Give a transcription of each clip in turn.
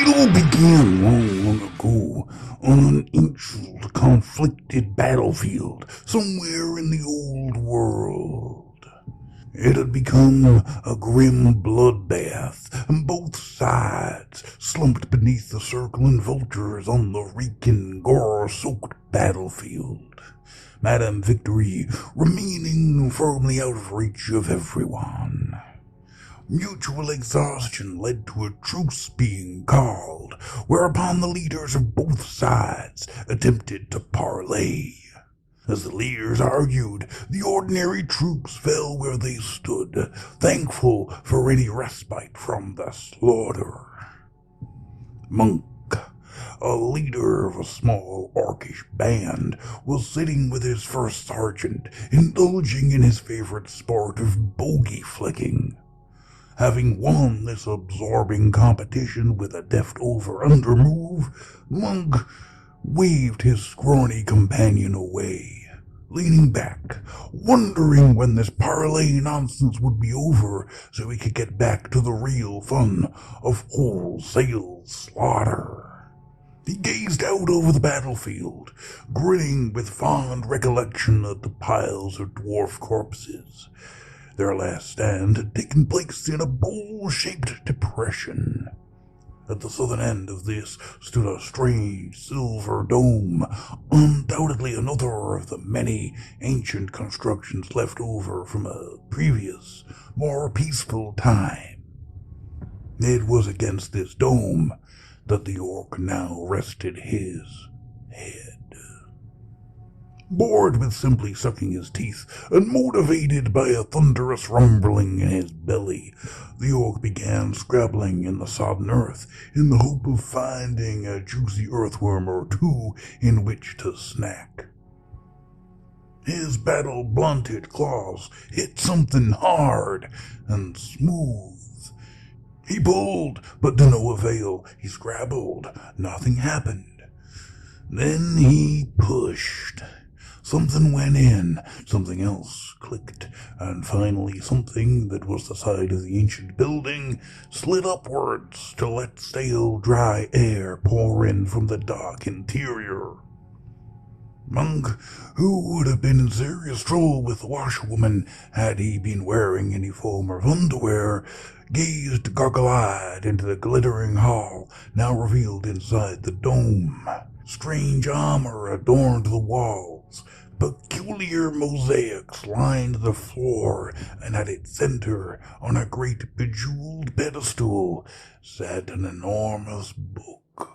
all began long ago on an ancient, conflicted battlefield somewhere in the old world. It had become a grim bloodbath, and both sides slumped beneath the circling vultures on the reeking, gore-soaked battlefield. Madame Victory remaining firmly out of reach of everyone. Mutual exhaustion led to a truce being called, whereupon the leaders of both sides attempted to parley. As the leaders argued, the ordinary troops fell where they stood, thankful for any respite from the slaughter. Monk, a leader of a small orcish band, was sitting with his first sergeant, indulging in his favorite sport of bogey flicking. Having won this absorbing competition with a deft over-under move, Monk waved his scrawny companion away, leaning back, wondering when this parley nonsense would be over so he could get back to the real fun of wholesale slaughter. He gazed out over the battlefield, grinning with fond recollection at the piles of dwarf corpses. Their last stand had taken place in a bowl-shaped depression. At the southern end of this stood a strange silver dome, undoubtedly another of the many ancient constructions left over from a previous, more peaceful time. It was against this dome that the orc now rested his head. Bored with simply sucking his teeth, and motivated by a thunderous rumbling in his belly, the orc began scrabbling in the sodden earth in the hope of finding a juicy earthworm or two in which to snack. His battle-blunted claws hit something hard and smooth. He pulled, but to no avail. He scrabbled. Nothing happened. Then he pushed. Something went in, something else clicked, and finally something that was the side of the ancient building slid upwards to let stale, dry air pour in from the dark interior. Monk, who would have been in serious trouble with the washerwoman had he been wearing any form of underwear, gazed goggle-eyed into the glittering hall now revealed inside the dome. Strange armor adorned the walls. Peculiar mosaics lined the floor, and at its center, on a great bejeweled pedestal, sat an enormous book.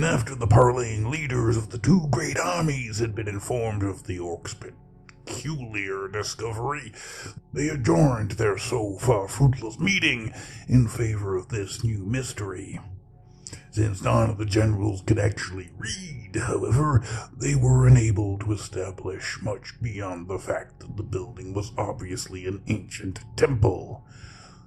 After the parleying leaders of the two great armies had been informed of the orc's peculiar discovery, they adjourned their so far fruitless meeting in favor of this new mystery. Since none of the generals could actually read, however, they were unable to establish much beyond the fact that the building was obviously an ancient temple.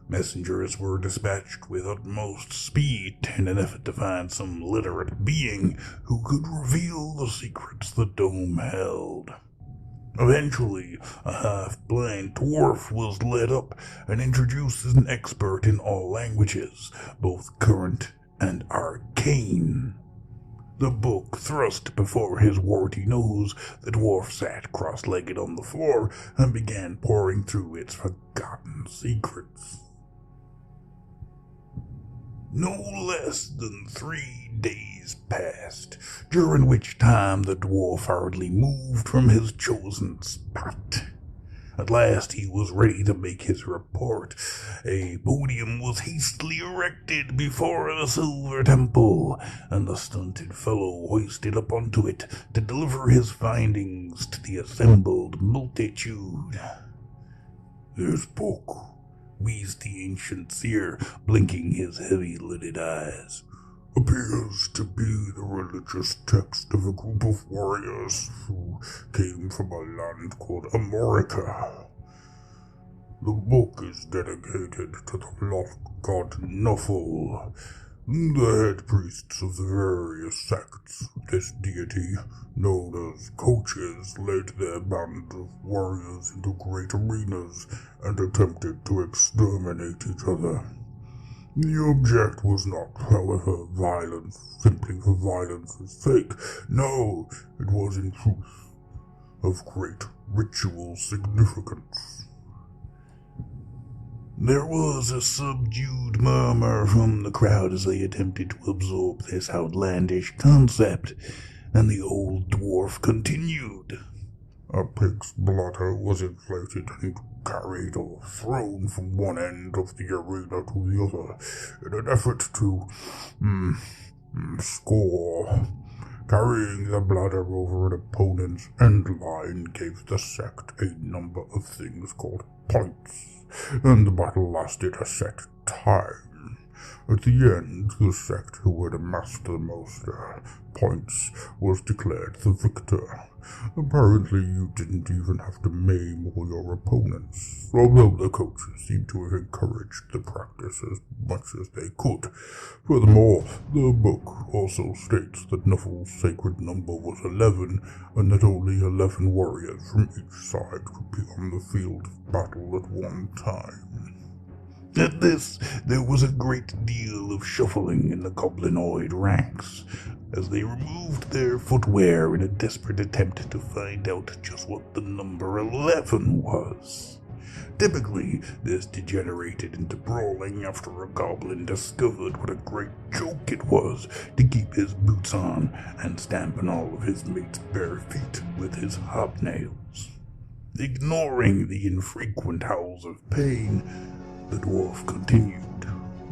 Messengers were dispatched with utmost speed in an effort to find some literate being who could reveal the secrets the dome held. Eventually, a half-blind dwarf was led up and introduced as an expert in all languages, both current and arcane. The book thrust before his warty nose, the dwarf sat cross-legged on the floor and began poring through its forgotten secrets. No less than 3 days passed, during which time the dwarf hardly moved from his chosen spot. At last he was ready to make his report. A podium was hastily erected before the silver temple, and the stunted fellow hoisted up onto it to deliver his findings to the assembled multitude. "This book," wheezed the ancient seer, blinking his heavy-lidded eyes, "appears to be the religious text of a group of warriors who came from a land called America. The book is dedicated to the lost god Nuffle, the head priests of the various sects. This deity, known as coaches, led their band of warriors into great arenas and attempted to exterminate each other. The object was not, however, violence simply for violence' sake. No, it was in truth of great ritual significance. There was a subdued murmur from the crowd as they attempted to absorb this outlandish concept, and the old dwarf continued. A pig's bladder was inflated and carried or thrown from one end of the arena to the other in an effort to score. Carrying the bladder over an opponent's end line gave the sect a number of things called points, and the battle lasted a set time. At the end, the sect who had amassed the most points was declared the victor. Apparently, you didn't even have to maim all your opponents, although the coaches seemed to have encouraged the practice as much as they could. Furthermore, the book also states that Nuffle's sacred number was 11, and that only 11 warriors from each side could be on the field of battle at one time. At this, there was a great deal of shuffling in the goblinoid ranks, as they removed their footwear in a desperate attempt to find out just what the number 11 was. Typically, this degenerated into brawling after a goblin discovered what a great joke it was to keep his boots on and stamp on all of his mates' bare feet with his hobnails. Ignoring the infrequent howls of pain, the dwarf continued.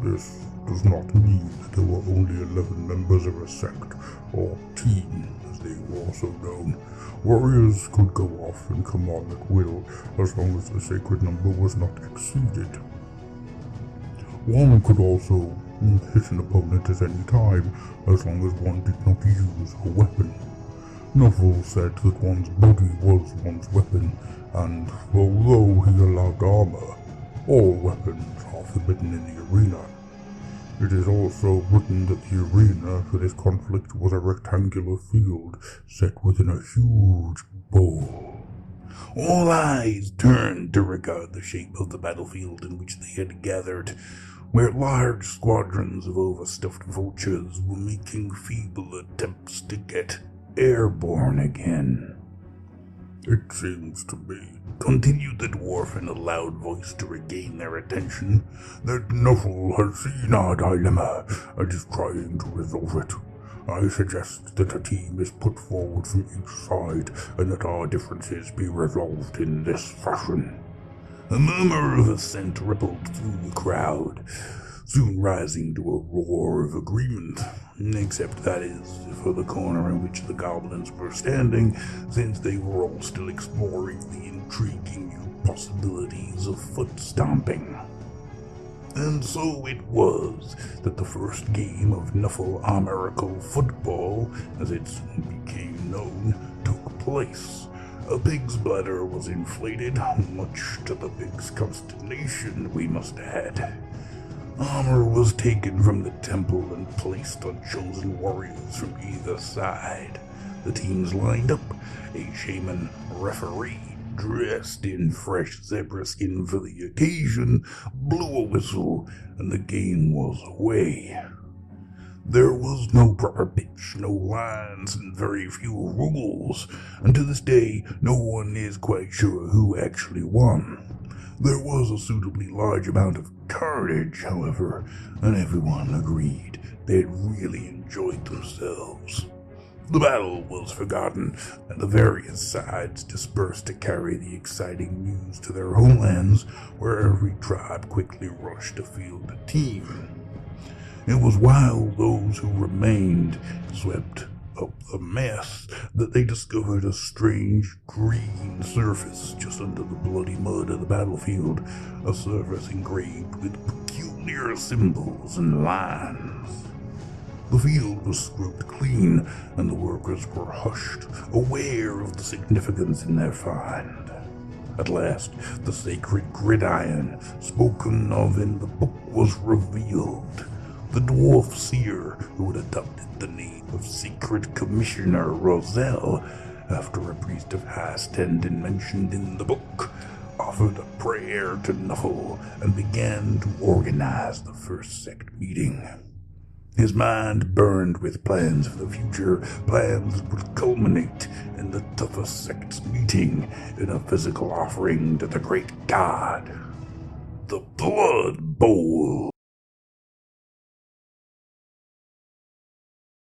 This does not mean that there were only 11 members of a sect, or team, as they were also known. Warriors could go off and come on at will, as long as the sacred number was not exceeded. One could also hit an opponent at any time, as long as one did not use a weapon. Nuffle said that one's body was one's weapon, and although he allowed armor, all weapons are forbidden in the arena. It is also written that the arena for this conflict was a rectangular field set within a huge bowl. All eyes turned to regard the shape of the battlefield in which they had gathered, where large squadrons of overstuffed vultures were making feeble attempts to get airborne again. It seems to me, continued the dwarf in a loud voice to regain their attention, that Nuffle has seen our dilemma and is trying to resolve it. I suggest that a team is put forward from each side and that our differences be resolved in this fashion. A murmur of assent rippled through the crowd, soon rising to a roar of agreement, except that is for the corner in which the goblins were standing, since they were all still exploring the intriguing new possibilities of foot stomping. And so it was that the first game of Nuffle Americal football, as it soon became known, took place. A pig's bladder was inflated, much to the pig's consternation, we must add. Armor was taken from the temple and placed on chosen warriors from either side. The teams lined up, a shaman referee, dressed in fresh zebra skin for the occasion, blew a whistle, and the game was away. There was no proper pitch, no lines, and very few rules, and to this day no one is quite sure who actually won. There was a suitably large amount of carnage, however, and everyone agreed they had really enjoyed themselves. The battle was forgotten, and the various sides dispersed to carry the exciting news to their homelands, where every tribe quickly rushed to field a team. It was while those who remained swept up the mess that they discovered a strange green surface just under the bloody mud of the battlefield, a surface engraved with peculiar symbols and lines. The field was scrubbed clean, and the workers were hushed, aware of the significance in their find. At last, the sacred gridiron, spoken of in the book, was revealed. The dwarf seer, who had adopted the name of Secret Commissioner Roselle, after a priest of high standing mentioned in the book, offered a prayer to Nuffle and began to organize the first sect meeting. His mind burned with plans for the future, plans that would culminate in the toughest sects meeting in a physical offering to the great god, the Blood Bowl.